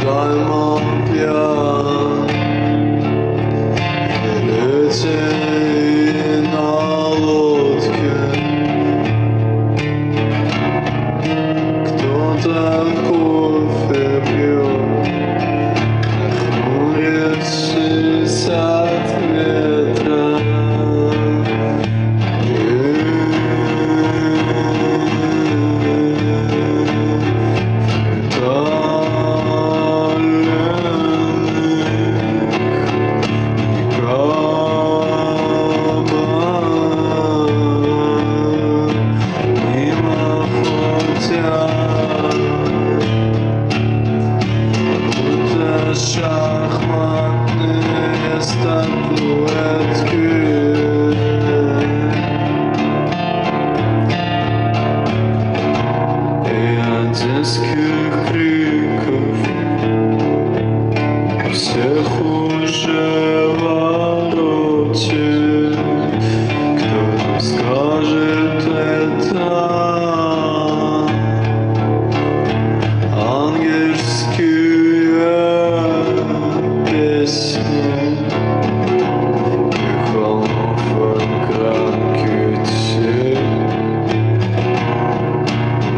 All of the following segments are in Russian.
Займо пьян, летели на лодке. Кто-то кофе пьет, нахмурившись от ветра. Шахматные статуэтки, и от детских криков всех уже в вороте. Кто-то скажет это ангельские песни и холмов экранки тень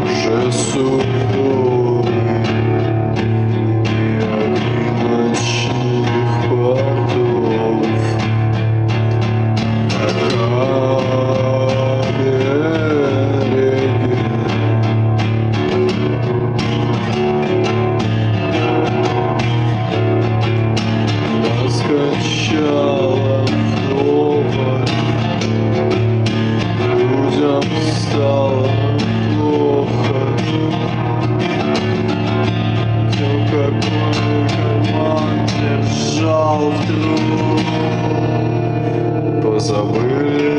уже сухой, и огни ночных портов на береге. Скачала вдоволь, людям стало плохо. Кто какой карман держал вдруг, позабыли